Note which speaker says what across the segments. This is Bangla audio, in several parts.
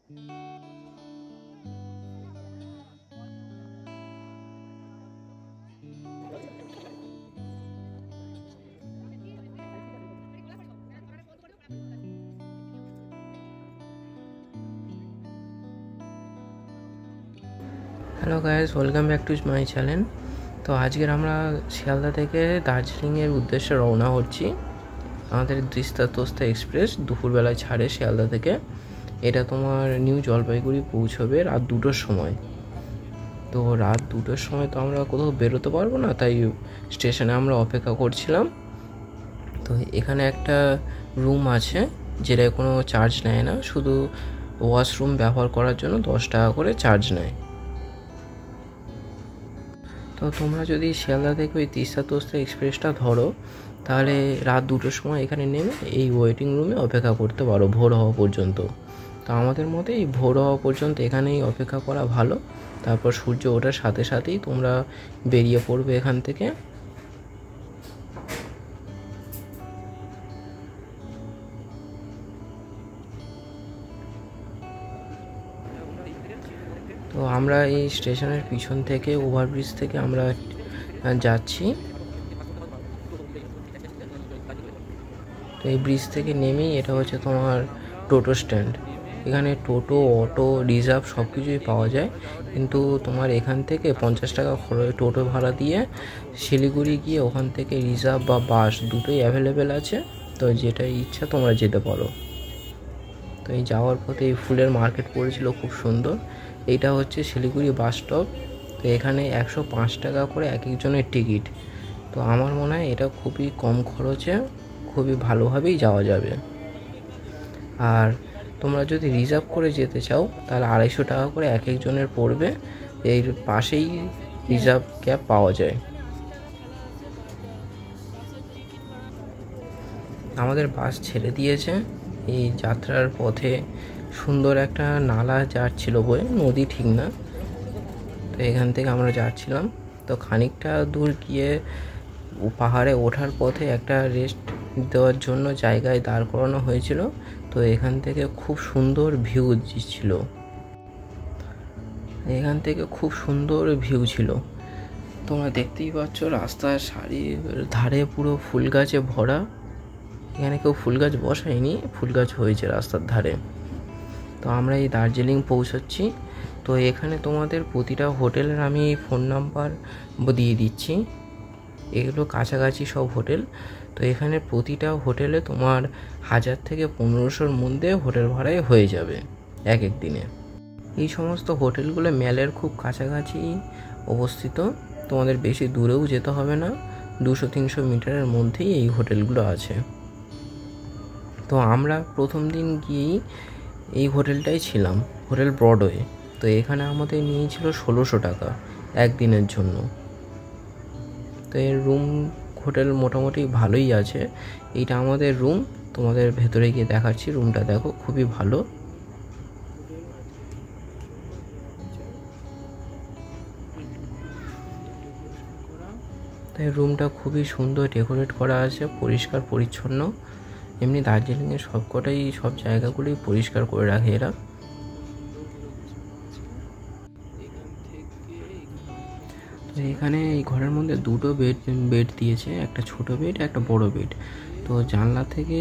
Speaker 1: Hello guys, welcome back to my channel. তো আজকের আমরা শিয়ালদা থেকে দার্জিলিংয়ের উদ্দেশ্যে রওনা হচ্ছি। আমাদের তিস্তা তোস্তা এক্সপ্রেস দুপুরবেলায় ছাড়ে শিয়ালদা থেকে। এটা তোমার নিউ জলপাইগুড়ি পৌঁছবে রাত 2টোর সময়। তো রাত 2টোর সময় তো আমরা কোথাও বেরোতে পারবো না, তাই স্টেশনে আমরা অপেক্ষা করছিলাম। তো এখানে একটা রুম আছে যেটা কোনো চার্জ নেয় না, শুধু ওয়াশরুম ব্যবহার করার জন্য 10 টাকা করে চার্জ নেয়। তো তোমরা যদি শিয়ালদা থেকে ওই তিস্তা তোস্তা এক্সপ্রেসটা ধরো, তাহলে রাত 2টোর সময় এখানে নেমে এই ওয়েটিং রুমে অপেক্ষা করতে পারো ভোর হওয়া পর্যন্ত। তো আমাদের মতে এই ভোর হওয়া পর্যন্ত এখানেই অপেক্ষা করা ভালো। তারপর সূর্য ওঠার সাথে সাথেই তোমরা বেরিয়ে পড়বে এখান থেকে। তো আমরা এই স্টেশনের পিছন থেকে ওভারব্রিজ থেকে আমরা যাচ্ছি। তো এই ব্রিজ থেকে নেমেই এটা হচ্ছে তোমার টোটো স্ট্যান্ড। এখানে টোটো, অটো, রিজার্ভ সব কিছুই পাওয়া যায়, কিন্তু তোমার এখান থেকে 50 টাকা টোটো ভাড়া দিয়ে শিলিগুড়ি গিয়ে ওখান থেকে রিজার্ভ বা বাস দুটোই অ্যাভেলেবেল আছে। তো যেটা ইচ্ছা তোমরা যেতে পারো। তো এই যাওয়ার পথে এই ফুলের মার্কেট পড়েছিল, খুব সুন্দর। এইটা হচ্ছে শিলিগুড়ি বাস স্টপ। তো এখানে 105 টাকা করে এক একজনের টিকিট। তো আমার মনে হয় এটা খুবই কম খরচে খুবই ভালোভাবেই যাওয়া যাবে। আর তোমরা যদি রিজার্ভ করে যেতে চাও তাহলে 250 টাকা করে এক একজনের পড়বে। এর পাশেই রিজার্ভ ক্যাব পাওয়া যায়। আমাদের বাস ছেড়ে দিয়েছে। এই যাত্রার পথে সুন্দর একটা নালা যাচ্ছিল বয়ে, নদী ঠিক না। তো এখান থেকে আমরা যাচ্ছিলাম। তো খানিকটা দূর গিয়ে পাহাড়ে ওঠার পথে একটা রেস্ট দেওয়ার জন্য জায়গায় দাঁড় করানো হয়েছিল। তো এখান থেকে খুব সুন্দর ভিউ ছিল। এখান থেকে খুব সুন্দর ভিউ ছিল। তোমরা দেখতেই পাচ্ছ রাস্তার সারির ধারে পুরো ফুল গাছে ভরা। এখানে কেউ ফুল গাছ বসায়নি, ফুল গাছ হয়েছে রাস্তার ধারে। তো আমরা এই দার্জিলিং পৌঁছাচ্ছি। তো এখানে তোমাদের প্রতিটা হোটেলের আমি ফোন নাম্বার দিয়ে দিচ্ছি। এগুলো কাছাকাছি সব হোটেল। তো এখানে প্রতিটা হোটেলে তোমার 1000 থেকে 1500-র মধ্যে হোটেল ভাড়ায় হয়ে যাবে এক এক দিনে। এই সমস্ত হোটেলগুলো ম্যালের খুব কাছাকাছি অবস্থিত, তোমাদের বেশি দূরেও যেতে হবে না। 200-300 মিটারের মধ্যেই এই হোটেলগুলো আছে। তো আমরা প্রথম দিন গিয়েই এই হোটেলটাই ছিলাম, হোটেল ব্রডওয়ে। তো এখানে আমাদের নিয়েছিল 1600 টাকা একদিনের জন্য। তো এর রুম হোটেল মোটামুটি ভালোই আছে। এইটা আমাদের রুম, তোমাদের ভেতরে গিয়ে দেখাচ্ছি। রুমটা দেখো, খুবই ভালো। তাই রুমটা খুবই সুন্দর ডেকোরেট করা আছে, পরিষ্কার পরিচ্ছন্ন। এমনি দার্জিলিংয়ের সব জায়গাগুলোই পরিষ্কার করে রাখে এরা। তো এখানে এই ঘরের মধ্যে 2টো বেড দিয়েছে, একটা ছোট বেড, একটা বড় বেড। তো জানলা থেকে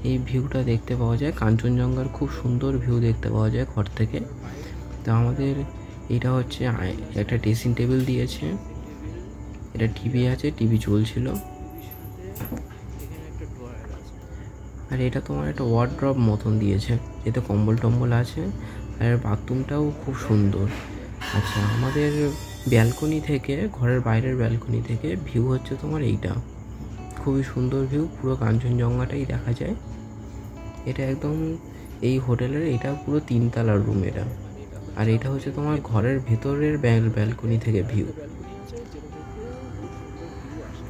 Speaker 1: এই ভিউটা দেখতে পাওয়া যায়, কাঞ্চনজঙ্ঘার খুব সুন্দর ভিউ দেখতে পাওয়া যায় ঘর থেকে। তো আমাদের এটা হচ্ছে একটা ড্রেসিং টেবিল দিয়েছে, এটা টিভি আছে, টিভি চলছিল। আর এটা তোমার একটা ওয়ার্ড্রপ মতন দিয়েছে, এতে কম্বল টম্বল আছে। আর বাথরুমটাও খুব সুন্দর। আচ্ছা, আমাদের ব্যালকনি থেকে, ঘরের বাইরের ব্যালকনি থেকে ভিউ হচ্ছে তোমার এইটা, খুবই সুন্দর ভিউ, পুরো কাঞ্চনজঙ্ঘাটাই দেখা যায়। এটা একদম এই হোটেলের এটা পুরো 3 তলার রুম এটা। আর এটা হচ্ছে তোমার ঘরের ভেতরের ব্যালকনি থেকে ভিউ।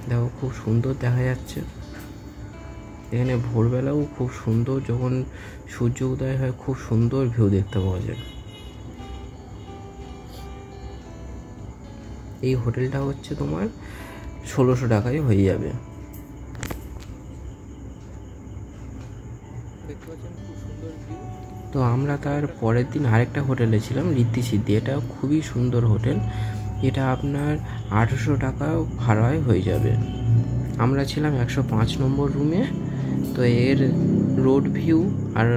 Speaker 1: দেখো, খুব সুন্দর দেখা যাচ্ছে। এখানে ভোরবেলাও খুব সুন্দর, যখন সূর্য উদয় হয় খুব সুন্দর ভিউ দেখতে পাওয়া যায়। এই হোটেলটা হচ্ছে তোমার 1600 টাকায় হয়ে যাবে। দেখতে পাচ্ছেন খুব সুন্দর ভিউ। তো আমরা তার পরের দিন আরেকটা হোটেলে ছিলাম, ঋদ্ধি সিদ্ধি। এটা খুবই সুন্দর হোটেল, এটা আপনার 800 টাকা ভাড়ায় হয়ে যাবে। আমরা ছিলাম 105 নম্বর রুমে। তো এর রোড ভিউ আর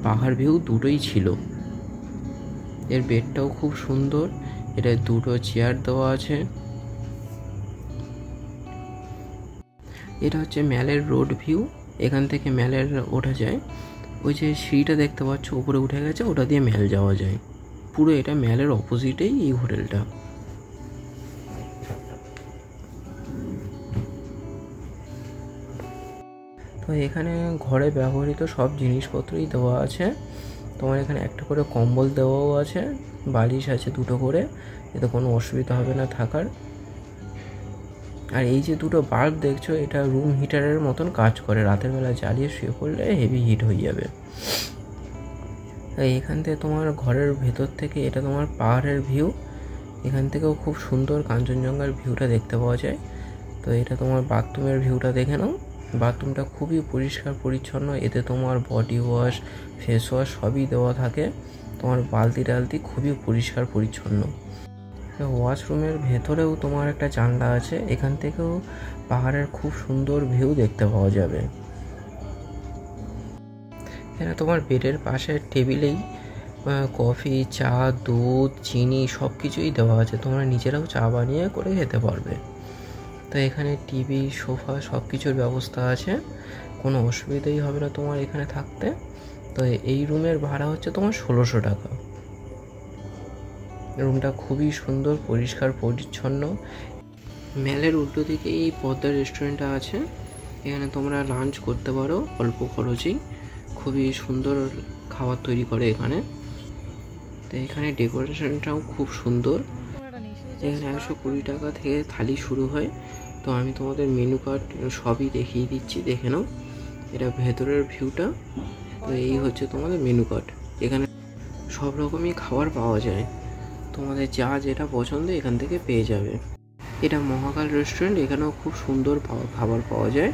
Speaker 1: পাহাড় ভিউ দুটোই ছিল। এর বেডটাও খুব সুন্দর, এটা দুটো চেয়ার দেওয়া আছে। এটা হচ্ছে ম্যালের রোড ভিউ, এখান থেকে ম্যালের ওঠা যায়। ওই যে সিঁড়িটা দেখতে পাচ্ছ উপরে উঠে গেছে, ওটা দিয়ে ম্যাল যাওয়া যায়। পুরো এটা ম্যালের অপোজিটেই এই হোটেলটা। তো এখানে ঘরে ব্যবহৃত সব জিনিসপত্রই দেওয়া আছে। তোমার এখানে একটা করে কম্বল দেওয়াও আছে, বালিশ আছে দুটো করে, এতে কোনো অসুবিধা হবে না থাকার। আর এই যে দুটো বাল্ব দেখছো, এটা রুম হিটারের মতন কাজ করে, রাতের বেলা জ্বালিয়ে শুয়ে পড়লে হেভি হিট হয়ে যাবে। এখান থেকে তোমার ঘরের ভেতর থেকে এটা তোমার পাহাড়ের ভিউ, এখান থেকেও খুব সুন্দর কাঞ্চনজঙ্ঘার ভিউটা দেখতে পাওয়া যায়। তো এটা তোমার বাথরুমের ভিউটা দেখে নাও। বাথরুমটা খুবই পরিষ্কার পরিচ্ছন্ন, এতে তোমার বডি ওয়াশ, ফেস ওয়াশ সবই দেওয়া থাকে। তোমার বালতি টালতি খুবই পরিষ্কার পরিচ্ছন্ন। ওয়াশরুমের ভেতরেও তোমার একটা জানলা আছে, এখান থেকেও পাহাড়ের খুব সুন্দর ভিউ দেখতে পাওয়া যাবে। এখানে তোমার বেডের পাশে টেবিলেই কফি, চা, দুধ, চিনি সব কিছুই দেওয়া আছে, তোমরা নিজেরাও চা বানিয়ে করে খেতে পারবে। তো এখানে টিভি, সোফা সব কিছুর ব্যবস্থা আছে, কোনো অসুবিধাই হবে না তোমার এখানে থাকতে। তো এই রুমের ভাড়া হচ্ছে তোমার 1600 টাকা। রুমটা খুবই সুন্দর, পরিষ্কার পরিচ্ছন্ন। ম্যালের উল্টো দিকে এই পদ্মা রেস্টুরেন্টটা আছে, এখানে তোমরা লাঞ্চ করতে পারো অল্প খরচেই। খুবই সুন্দর খাবার তৈরি করে এখানে। তো এখানে ডেকোরেশনটাও খুব সুন্দর। এখানে 120 টাকা থেকে থালি শুরু হয়। তো আমি তোমাদের মেনু কার্ড সবই দেখিয়ে দিচ্ছি, দেখে নাও। এটা ভেতরের ভিউটা। তো এই হচ্ছে তোমাদের মেনু কার্ড। এখানে সব রকমই খাবার পাওয়া যায়, তোমাদের যা যেটা পছন্দ এখান থেকে পেয়ে যাবে। এটা মহাকাল রেস্টুরেন্ট, এখানেও খুব সুন্দর খাবার পাওয়া যায়।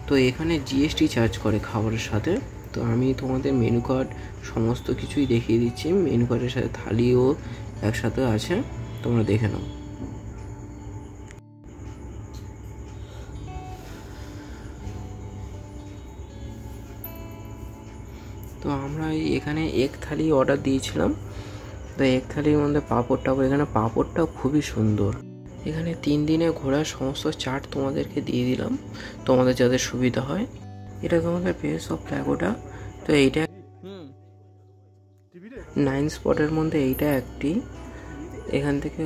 Speaker 1: তো এখানে জিএসটি চার্জ করে খাবারের সাথে। তো আমি তোমাদের মেনু কার্ড সমস্ত কিছুই দেখিয়ে দিচ্ছি, মেনু কার্ডের সাথে থালিও একসাথে আছে, তোমরা দেখে নাও। তো আমরা এখানে এক থালি অর্ডার দিয়েছিলাম। তো এক থালির মধ্যে পাঁপড়টাও, এখানে পাঁপড়টাও খুবই সুন্দর। এখানে 3 দিনে ঘোরার সমস্ত চার্ট তোমাদেরকে দিয়ে দিলাম, তোমাদের যাদের সুবিধা হয়। এটা তোমাদের বেস অফ প্যাগোডা। তো এইটা 9 স্পটের মধ্যে এইটা একটি। এখান থেকে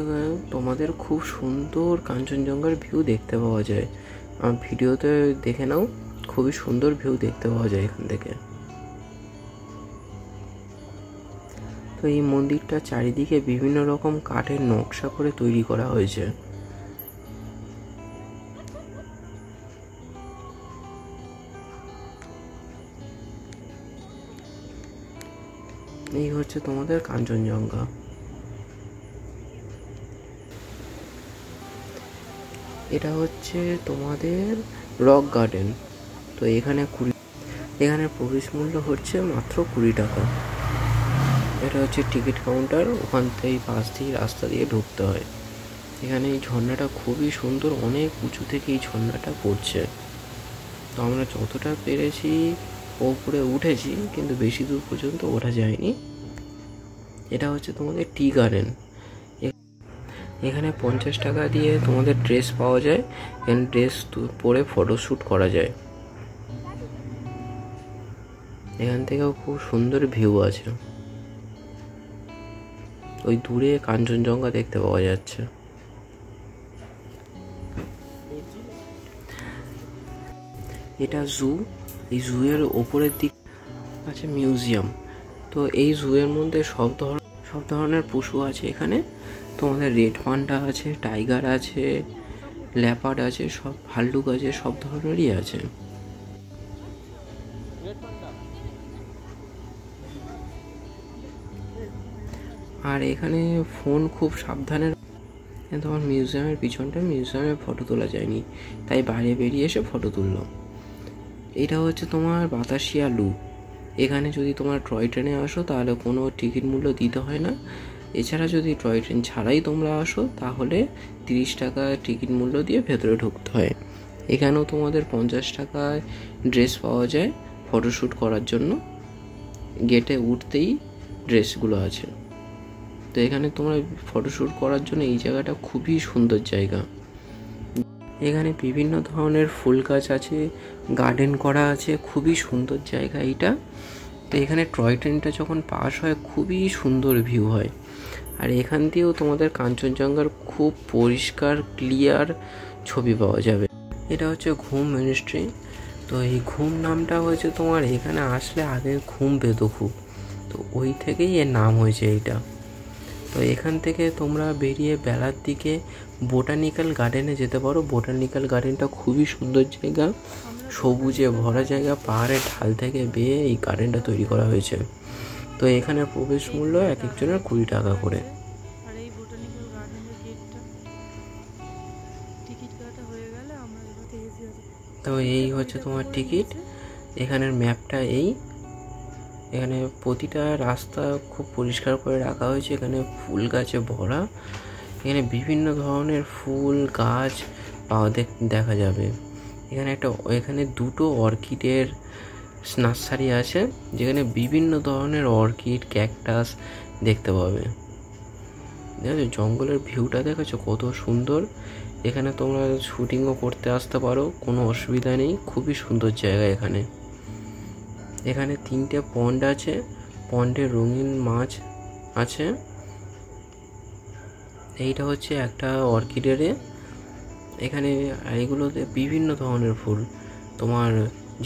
Speaker 1: তোমাদের খুব সুন্দর কাঞ্চনজঙ্ঘার ভিউ দেখতে পাওয়া যায়। আমার ভিডিওতে দেখে নাও, খুবই সুন্দর ভিউ দেখতে পাওয়া যায় এখান থেকে। তো এই মন্দিরটা চারিদিকে বিভিন্ন রকম কাঠের নকশা করে তৈরি করা হয়েছে। এই হচ্ছে তোমাদের কাঞ্চনজঙ্ঘা। এটা হচ্ছে তোমাদের রক গার্ডেন। তো এখানে এখানে প্রবেশ মূল্য হচ্ছে মাত্র 20 টাকা। এটা হচ্ছে টিকিট কাউন্টার, ওখান থেকে পাশ দিয়ে রাস্তা দিয়ে ঢুকতে হয়। এখানে এই ঝর্ণাটা খুবই সুন্দর, অনেক উঁচু থেকে এই ঝর্ণাটা পড়ছে। তো আমরা যতটা পেরেছি ওপরে উঠেছি, কিন্তু বেশি দূর পর্যন্ত ওঠা যায়নি। এটা হচ্ছে তোমাদের টি গার্ডেন। এখানে 50 টাকা দিয়ে তোমাদের ড্রেস পাওয়া যায়, এখানে ড্রেস পরে ফটোশ্যুট করা যায়। এখান থেকেও খুব সুন্দর ভিউ আছে, ওই দূরে কাঞ্চনজঙ্ঘা দেখতে পাওয়া যাচ্ছে। এটা জু, এই জুয়ের ওপরের দিক আছে মিউজিয়াম। তো এই জুয়ের মধ্যে সব ধরনের পশু আছে এখানে। তোমাদের রেড পান্ডা আছে, টাইগার আছে, লেপার্ড আছে, সব ভাল্লুক আছে, সব ধরনেরই আছে। আর এখানে ফোন খুব সাবধানে, তোমার মিউজিয়ামের পিছনটা মিউজিয়ামে ফটো তোলা যায়নি, তাই বাইরে বেরিয়ে এসে ফটো তুললাম। এটা হচ্ছে তোমার বাতাসিয়া লুপ। এখানে যদি তোমরা টয় ট্রেনে আসো তাহলে কোনো টিকিট মূল্য দিতে হয় না। এছাড়া যদি টয় ট্রেন ছাড়াই তোমরা আসো তাহলে 30 টাকা টিকিট মূল্য দিয়ে ভেতরে ঢুকতে হয়। এখানেও তোমাদের 50 টাকায় ড্রেস পাওয়া যায় ফটোশ্যুট করার জন্য। গেটে উঠতেই ড্রেসগুলো আছে। তো এখানে তোমরা ফটোশ্যুট করার জন্য এই জায়গাটা খুবই সুন্দর জায়গা। এখানে বিভিন্ন ধরনের ফুল গাছ আছে, গার্ডেন করা আছে, খুবই সুন্দর জায়গা এইটা। তো এখানে টয় ট্রেনটা যখন পাস হয় খুবই সুন্দর ভিউ হয়। আর এখান দিয়েও তোমাদের কাঞ্চনজঙ্ঘার খুব পরিষ্কার ক্লিয়ার ছবি পাওয়া যাবে। এটা হচ্ছে ঘুম মিনিস্ট্রি। তো এই ঘুম নামটা হয়েছে তোমার এখানে আসলে আগে ঘুম পেতো খুব, তো ওই থেকেই এর নাম হয়েছে এইটা। তো এখান থেকে তোমরা বেরিয়ে বেলার দিকে বোটানিক্যাল গার্ডেনে যেতে পারো। বোটানিক্যাল গার্ডেনটা খুবই সুন্দর জায়গা, সবুজে ভরা জায়গা। পাহাড়ের ঢাল থেকে বেয়ে এই গার্ডেনটা তৈরি করা হয়েছে। তো এখানে প্রবেশ মূল্য এক একজনের 20 টাকা করে। তো এই হচ্ছে তোমার টিকিট। এখানের ম্যাপটা এই, এখানে প্রতিটা রাস্তা খুব পরিষ্কার করে রাখা হয়েছে। এখানে ফুল গাছে ভরা, এখানে বিভিন্ন ধরনের ফুল গাছ দেখা যাবে। এখানে দুটো অর্কিডের নার্সারি আছে, যেখানে বিভিন্ন ধরনের অর্কিড, ক্যাকটাস দেখতে পাবে। দেখেছো জঙ্গলের ভিউটা, দেখেছো কত সুন্দর। এখানে তোমরা শুটিংও করতে আসতে পারো, কোনো অসুবিধা নেই। খুবই সুন্দর জায়গা এখানে। এখানে 3টে পন্ড আছে, পন্ডে রঙিন মাছ আছে। এইটা হচ্ছে একটা অর্কিডের। এখানে এইগুলোতে বিভিন্ন ধরনের ফুল, তোমার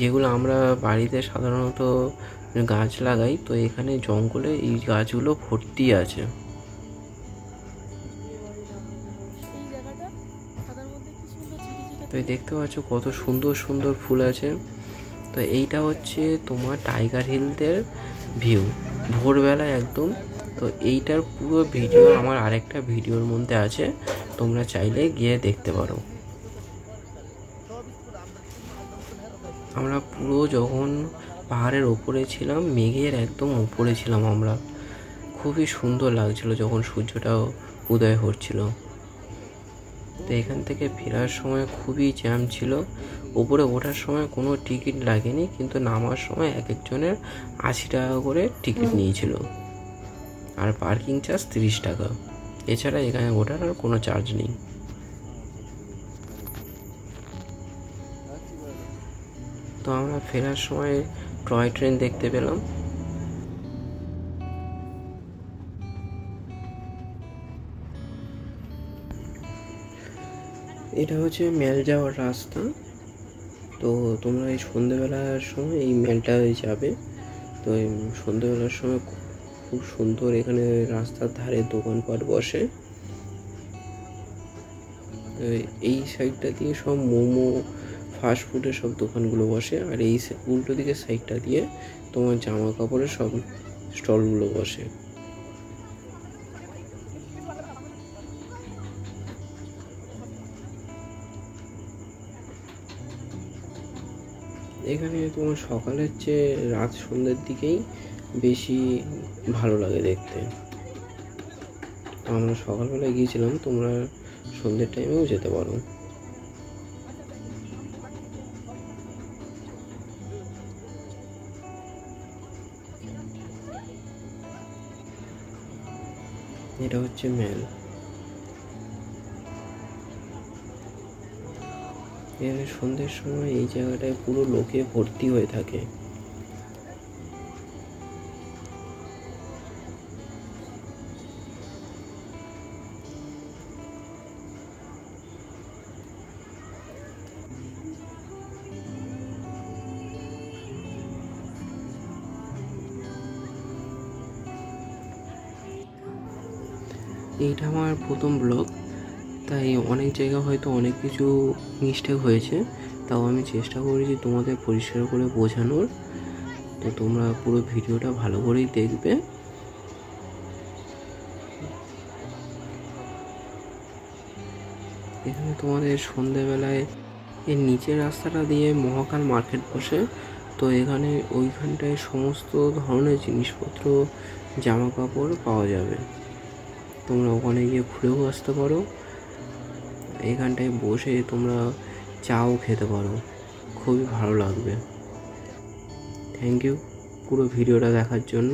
Speaker 1: যেগুলো আমরা বাড়িতে সাধারণত গাছ লাগাই, তো এখানে জঙ্গলে এই গাছগুলো ভর্তি আছে। তো দেখতে পাচ্ছ কত সুন্দর সুন্দর ফুল আছে। তো এইটা হচ্ছে তোমার টাইগার হিলদের ভিউ ভোরবেলা একদম। তো এইটার পুরো ভিডিও আমার আরেকটা ভিডিওর মধ্যে আছে, তোমরা চাইলে গিয়ে দেখতে পারো। আমরা পুরো যখন পাহাড়ের ওপরে ছিলাম, মেঘের একদম ওপরে ছিলাম আমরা। খুবই সুন্দর লাগছিল যখন সূর্যটা উদয় হচ্ছিল। তো এখান থেকে ফেরার সময় খুবই জ্যাম ছিল। উপরে ওঠার সময় কোনো টিকিট লাগেনি, কিন্তু নামার সময় এক একজনের 80 টাকা করে টিকিট নিয়েছিল, আর পার্কিং চার্জ 30 টাকা। এছাড়া এখানে ওঠার আর কোনো চার্জ নেই। তো আমরা ফেরার সময় টয় ট্রেন দেখতে পেলাম। এটা হচ্ছে মেল যাওয়ার রাস্তা। তো তোমরা এই সন্ধ্যেবেলার সময় এই মেলটায় যাবে। তো এই সন্ধ্যেবেলার সময় খুব সুন্দর এখানে রাস্তার ধারে দোকানপাট বসে। এই সাইডটা দিয়ে সব মোমো, ফাস্টফুডের সব দোকানগুলো বসে, আর এই উল্টো দিকের সাইডটা দিয়ে তোমার জামা কাপড়ের সব স্টলগুলো বসে। এখানে তোমার সকালের চেয়ে রাত সন্ধ্যের দিকেই বেশি ভালো লাগে দেখতে। আমরা সকালবেলায় গিয়েছিলাম, তোমরা সন্ধ্যের টাইমেও যেতে পারো। এটা হচ্ছে মেল। এখানে সন্ধ্যের সময় এই জায়গাটায় পুরো লোকে ভর্তি হয়ে থাকে। এইটা আমার প্রথম ব্লগ, তাই অনেক জায়গা হয়তো অনেক কিছু মিস্টেক হয়েছে, তাও আমি চেষ্টা করেছি তোমাদের পরিষ্কার করে বোঝানোর। তো তোমরা পুরো ভিডিওটা ভালো করেই দেখবে। এখানে তোমাদের সন্ধ্যেবেলায় এর নিচের রাস্তাটা দিয়ে মহাকাল মার্কেট বসে। তো এখানে ওইখানটায় সমস্ত ধরনের জিনিসপত্র, জামা কাপড় পাওয়া যাবে। তোমরা ওখানে গিয়ে ঘুরেও আসতে পারো, এখানটায় বসে তোমরা চাও খেতে পারো, খুবই ভালো লাগবে। থ্যাংক ইউ পুরো ভিডিওটা দেখার জন্য।